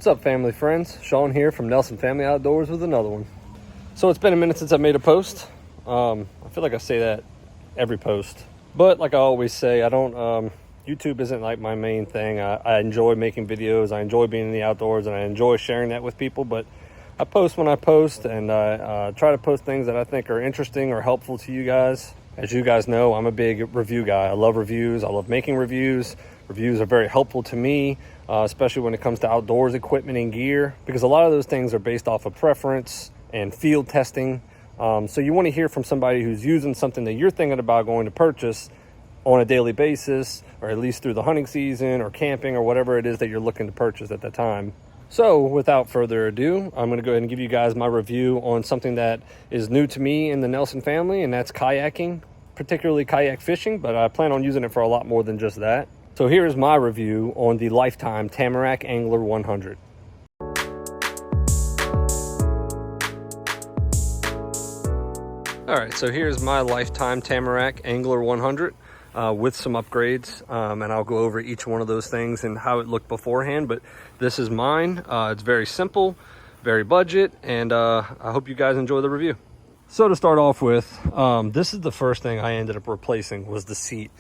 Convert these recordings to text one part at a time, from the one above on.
What's up, family friends? Sean here from Nelson Family Outdoors with another one. So it's been a minute since I made a post. I feel like I say that every post, but like I always say, I don't YouTube isn't like my main thing. I enjoy making videos, I enjoy being in the outdoors, and I enjoy sharing that with people. But I post when I post, and I try to post things that I think are interesting or helpful to you guys. As you guys know, I'm a big review guy. I love reviews. I love making reviews. Reviews are very helpful to me, especially when it comes to outdoors equipment and gear, because a lot of those things are based off of preference and field testing. So you want to hear from somebody who's using something that you're thinking about going to purchase on a daily basis, or at least through the hunting season or camping or whatever it is that you're looking to purchase at that time. So without further ado, I'm going to go ahead and give you guys my review on something that is new to me in the Nelson family, and that's kayaking, particularly kayak fishing, but I plan on using it for a lot more than just that. So here's my review on the Lifetime Tamarack Angler 100. All right, so here's my Lifetime Tamarack Angler 100 with some upgrades, and I'll go over each one of those things and how it looked beforehand, but this is mine. It's very simple, very budget, and I hope you guys enjoy the review. So to start off with, this is the first thing I ended up replacing, was the seat.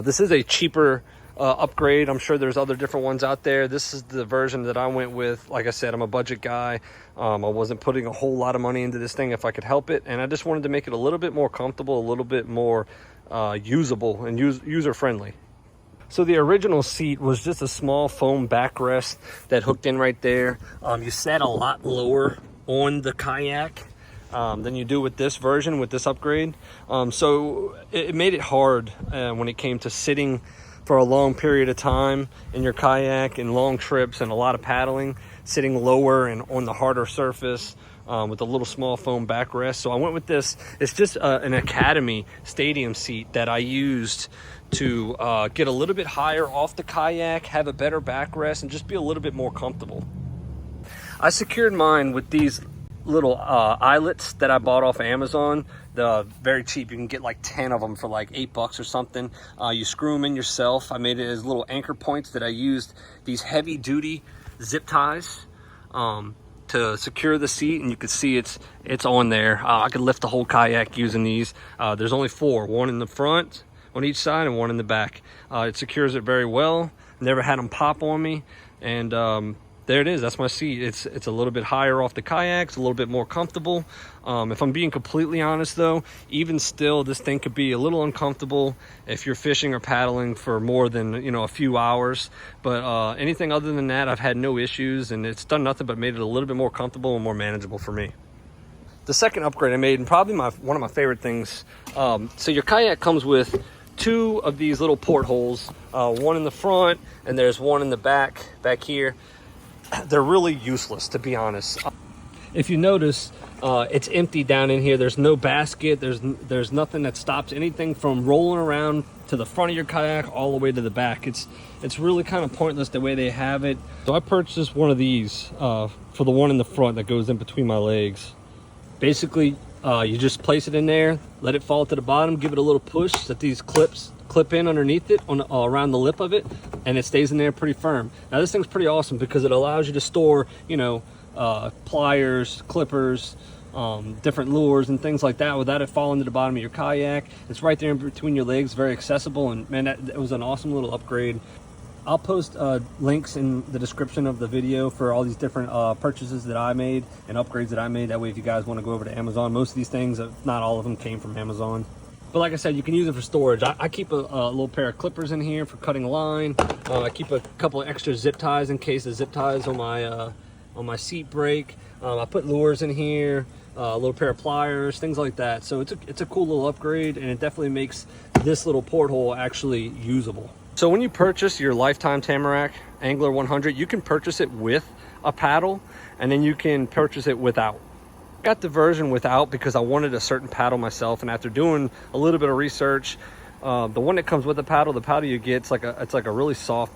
This is a cheaper upgrade. I'm sure there's other different ones out there. This is the version that I went with. Like I said, I'm a budget guy. I wasn't putting a whole lot of money into this thing if I could help it, and I just wanted to make it a little bit more comfortable, a little bit more usable and user friendly. So the original seat was just a small foam backrest that hooked in right there. You sat a lot lower on the kayak than you do with this version, with this upgrade. So it made it hard when it came to sitting for a long period of time in your kayak and long trips and a lot of paddling, sitting lower and on the harder surface with a little small foam backrest. So I went with this. It's just an Academy stadium seat that I used to get a little bit higher off the kayak, have a better backrest, and just be a little bit more comfortable. I secured mine with these little eyelets that I bought off of Amazon. They're very cheap. You can get like 10 of them for like $8 or something. You screw them in yourself. I made it as little anchor points that I used these heavy duty zip ties to secure the seat, and you can see it's on there. I could lift the whole kayak using these. There's only 4, one in the front on each side and one in the back. It secures it very well. Never had them pop on me, and there it is. That's my seat. It's a little bit higher off the kayaks, a little bit more comfortable. If I'm being completely honest though, even still, this thing could be a little uncomfortable if you're fishing or paddling for more than, a few hours. But anything other than that, I've had no issues, and it's done nothing but made it a little bit more comfortable and more manageable for me. The second upgrade I made, and probably one of my favorite things, so your kayak comes with 2 of these little portholes, one in the front and there's one in the back here. They're really useless, to be honest. If you notice, it's empty down in here. There's no basket. There's nothing that stops anything from rolling around to the front of your kayak all the way to the back. It's really kind of pointless the way they have it. So I purchased one of these for the one in the front that goes in between my legs. Basically, you just place it in there, let it fall to the bottom, give it a little push that these clips clip in underneath it around the lip of it, and it stays in there pretty firm. Now this thing's pretty awesome because it allows you to store pliers, clippers, different lures and things like that without it falling to the bottom of your kayak. It's right there in between your legs, very accessible, and man, that was an awesome little upgrade. I'll post links in the description of the video for all these different purchases that I made and upgrades that I made. That way, if you guys want to go over to Amazon, most of these things, if not all of them, came from Amazon. But like I said, you can use it for storage. I keep a little pair of clippers in here for cutting line. I keep a couple of extra zip ties in case the zip ties on my seat break. I put lures in here, a little pair of pliers, things like that. So it's a cool little upgrade, and it definitely makes this little porthole actually usable. So when you purchase your Lifetime Tamarack Angler 100, you can purchase it with a paddle, and then you can purchase it without. I got the version without because I wanted a certain paddle myself, and after doing a little bit of research, the one that comes with the paddle you get, it's like a really soft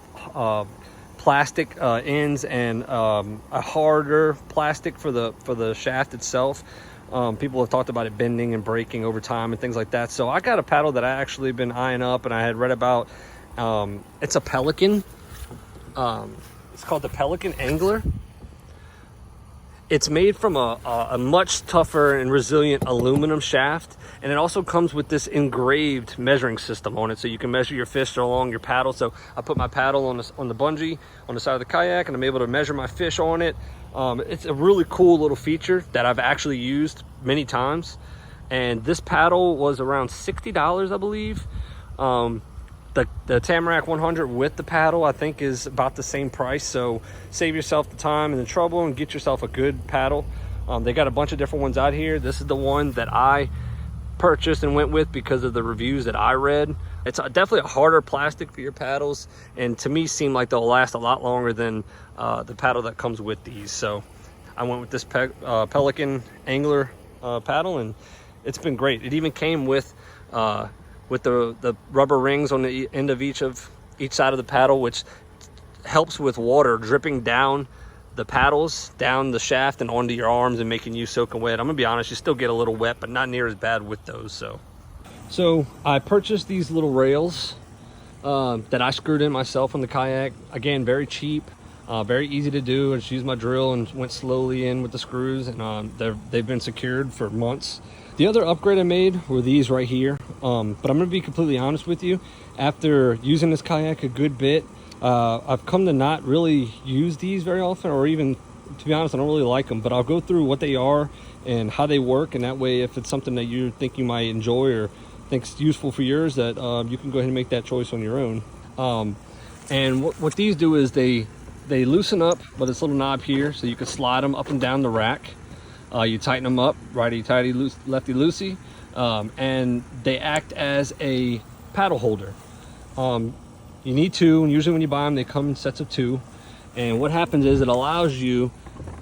plastic ends and a harder plastic for the shaft itself. People have talked about it bending and breaking over time and things like that. So I got a paddle that I actually been eyeing up, and I had read about. It's a Pelican. It's called the Pelican Angler. It's made from a much tougher and resilient aluminum shaft, and it also comes with this engraved measuring system on it, so you can measure your fish along your paddle. So I put my paddle on the bungee on the side of the kayak, and I'm able to measure my fish on it. It's a really cool little feature that I've actually used many times, and this paddle was around $60, I believe. The Tamarack 100 with the paddle, I think, is about the same price. So save yourself the time and the trouble and get yourself a good paddle. They got a bunch of different ones out here. This is the one that I purchased and went with because of the reviews that I read. It's definitely a harder plastic for your paddles, and to me seem like they'll last a lot longer than the paddle that comes with these. So I went with this Pelican Angler paddle, and it's been great. It even came with the rubber rings on the end of each side of the paddle, which helps with water dripping down the paddles, down the shaft and onto your arms and making you soaking wet. I'm gonna be honest, you still get a little wet, but not near as bad with those. So I purchased these little rails that I screwed in myself on the kayak. Again, very cheap, very easy to do. I just used my drill and went slowly in with the screws, and they've been secured for months. The other upgrade I made were these right here, but I'm gonna be completely honest with you. After using this kayak a good bit, I've come to not really use these very often, or even, to be honest, I don't really like them, but I'll go through what they are and how they work, and that way if it's something that you think you might enjoy or think's useful for yours, that you can go ahead and make that choice on your own. And what these do is they loosen up with this little knob here, so you can slide them up and down the rack. You tighten them up, righty-tighty, lefty-loosey, and they act as a paddle holder. You need two, and usually when you buy them, they come in sets of two. And what happens is it allows you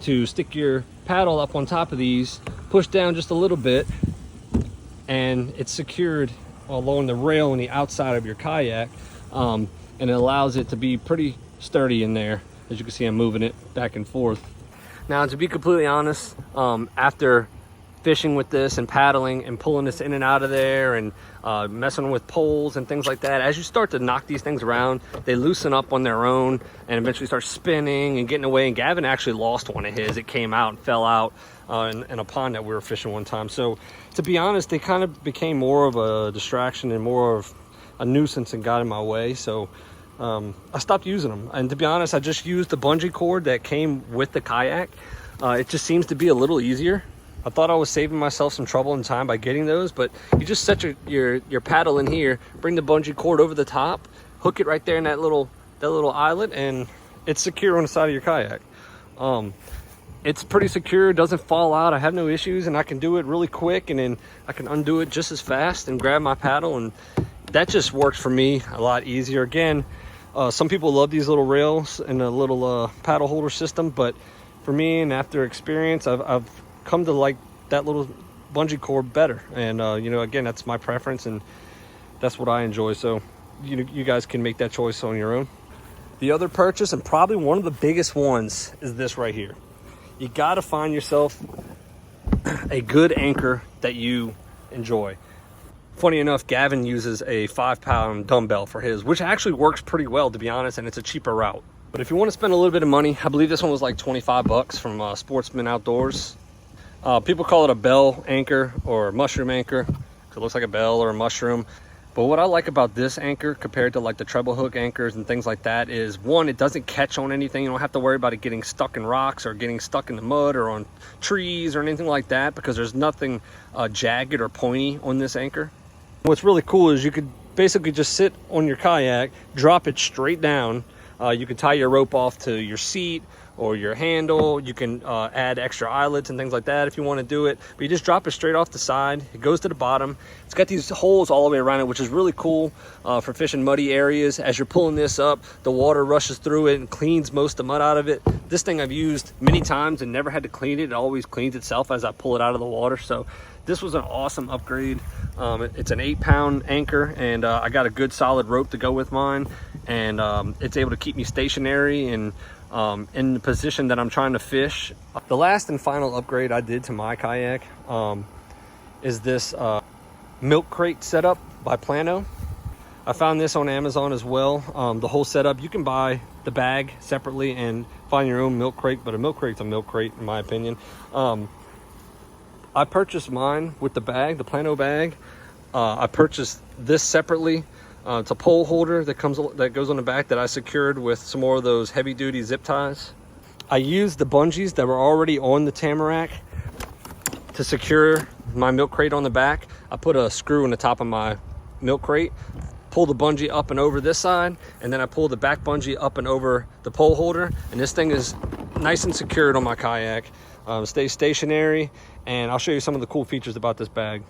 to stick your paddle up on top of these, push down just a little bit, and it's secured along the rail on the outside of your kayak, and it allows it to be pretty sturdy in there. As you can see, I'm moving it back and forth. Now, to be completely honest, after fishing with this and paddling and pulling this in and out of there and messing with poles and things like that, as you start to knock these things around, they loosen up on their own and eventually start spinning and getting away. And Gavin actually lost one of his. It came out and fell out in a pond that we were fishing one time. So to be honest, they kind of became more of a distraction and more of a nuisance and got in my way. So I stopped using them, and to be honest, I just used the bungee cord that came with the kayak. It just seems to be a little easier. I thought I was saving myself some trouble and time by getting those, but you just set your paddle in here, bring the bungee cord over the top, hook it right there in that little eyelet, and it's secure on the side of your kayak. It's pretty secure, doesn't fall out. I have no issues, and I can do it really quick, and then I can undo it just as fast and grab my paddle, and that just works for me a lot easier. Again, some people love these little rails and a little paddle holder system, but for me, and after experience, I've come to like that little bungee cord better. And you know, again, that's my preference, and that's what I enjoy. So you guys can make that choice on your own. The other purchase, and probably one of the biggest ones, is this right here. You got to find yourself a good anchor that you enjoy. Funny enough, Gavin uses a 5-pound dumbbell for his, which actually works pretty well, to be honest, and it's a cheaper route. But if you want to spend a little bit of money, I believe this one was like 25 bucks from Sportsman Outdoors. People call it a bell anchor or mushroom anchor, 'cause it looks like a bell or a mushroom. But what I like about this anchor compared to like the treble hook anchors and things like that is, one, it doesn't catch on anything. You don't have to worry about it getting stuck in rocks or getting stuck in the mud or on trees or anything like that, because there's nothing jagged or pointy on this anchor. What's really cool is you could basically just sit on your kayak, drop it straight down. You can tie your rope off to your seat or your handle. You can add extra eyelets and things like that if you want to do it. But you just drop it straight off the side. It goes to the bottom. It's got these holes all the way around it, which is really cool for fishing muddy areas. As you're pulling this up, the water rushes through it and cleans most of the mud out of it. This thing I've used many times and never had to clean it. It always cleans itself as I pull it out of the water. So this was an awesome upgrade. It's an 8-pound anchor, and I got a good solid rope to go with mine, and it's able to keep me stationary and in the position that I'm trying to fish. The last and final upgrade I did to my kayak is this milk crate setup by Plano. I found this on Amazon as well. The whole setup, you can buy the bag separately and find your own milk crate, but a milk crate's a milk crate in my opinion. I purchased mine with the bag, the Plano bag. I purchased this separately. It's a pole holder that goes on the back that I secured with some more of those heavy duty zip ties. I used the bungees that were already on the Tamarack to secure my milk crate on the back. I put a screw in the top of my milk crate, pull the bungee up and over this side, and then I pull the back bungee up and over the pole holder, and this thing is nice and secured on my kayak. Stays stationary, and I'll show you some of the cool features about this bag.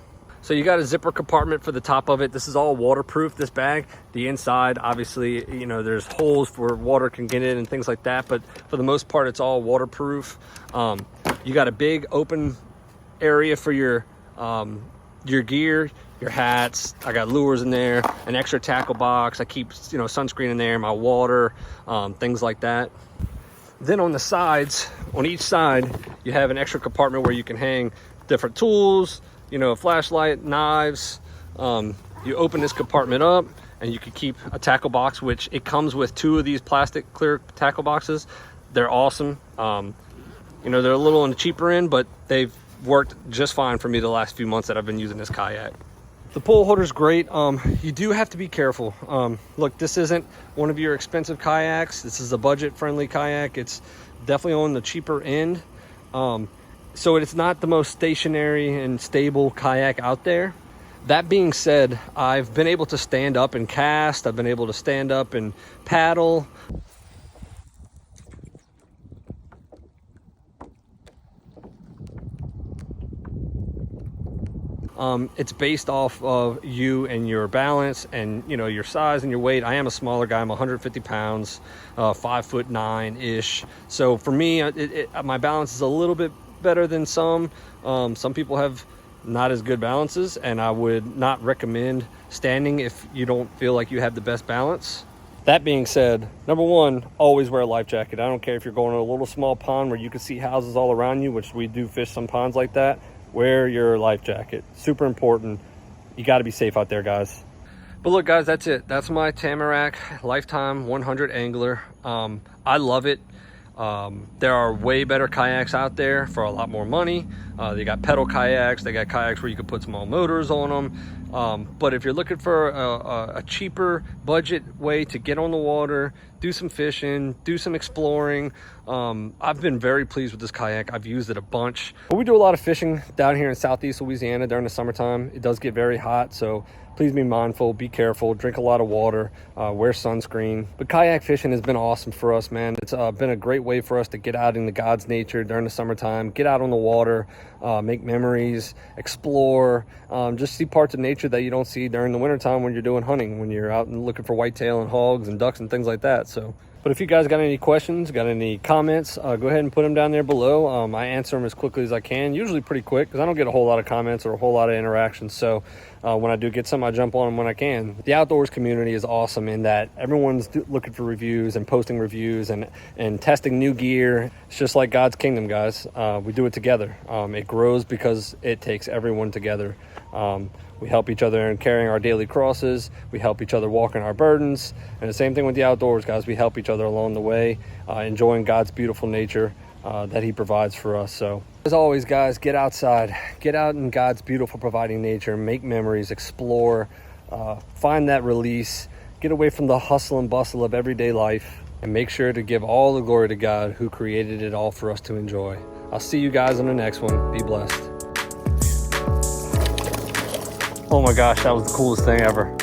So you got a zipper compartment for the top of it. This is all waterproof, this bag. The inside, obviously, you know, there's holes where water can get in and things like that, but for the most part, it's all waterproof. You got a big open area for your gear, your hats. I got lures in there, an extra tackle box. I keep, you know, sunscreen in there, my water, things like that. Then on the sides, on each side, you have an extra compartment where you can hang different tools, you know, a flashlight, knives. You open this compartment up and you can keep a tackle box, which it comes with 2 of these plastic clear tackle boxes. They're awesome. You know, they're a little on the cheaper end, but they've worked just fine for me the last few months that I've been using this kayak. The pole holder's great. You do have to be careful. Look, this isn't one of your expensive kayaks. This is a budget-friendly kayak. It's definitely on the cheaper end. So it's not the most stationary and stable kayak out there. That being said, I've been able to stand up and cast. I've been able to stand up and paddle. It's based off of you and your balance and, you know, your size and your weight. I am a smaller guy. I'm 150 pounds, 5'9" ish. So for me, my balance is a little bit better than some. Some people have not as good balances, and I would not recommend standing if you don't feel like you have the best balance. That being said, number one, always wear a life jacket. I don't care if you're going to a little small pond where you can see houses all around you, which we do fish some ponds like that. Wear your life jacket. Super important. You got to be safe out there, guys. But look, guys, that's it. That's my Tamarack Lifetime 100 Angler. I love it. There are way better kayaks out there for a lot more money. They got pedal kayaks. They got kayaks where you can put small motors on them. But if you're looking for a cheaper budget way to get on the water, do some fishing, do some exploring, I've been very pleased with this kayak. I've used it a bunch. But we do a lot of fishing down here in Southeast Louisiana during the summertime. It does get very hot, so please be mindful, be careful, drink a lot of water, wear sunscreen. But kayak fishing has been awesome for us, man. It's been a great way for us to get out into God's nature during the summertime, get out on the water, make memories, explore, just see parts of nature that you don't see during the wintertime when you're doing hunting, when you're out and looking for whitetail and hogs and ducks and things like that. So, but if you guys got any questions, got any comments, go ahead and put them down there below. I answer them as quickly as I can, usually pretty quick, because I don't get a whole lot of comments or a whole lot of interactions. So when I do get some, I jump on them when I can. The outdoors community is awesome in that everyone's looking for reviews and posting reviews and testing new gear. It's just like God's kingdom, guys. We do it together. It grows because it takes everyone together. We help each other in carrying our daily crosses. We help each other walking our burdens. And the same thing with the outdoors, guys. We help each other along the way, enjoying God's beautiful nature that he provides for us. So as always, guys, get outside, get out in God's beautiful providing nature, make memories, explore, find that release, get away from the hustle and bustle of everyday life, and make sure to give all the glory to God who created it all for us to enjoy. I'll see you guys on the next one. Be blessed. Oh my gosh, that was the coolest thing ever.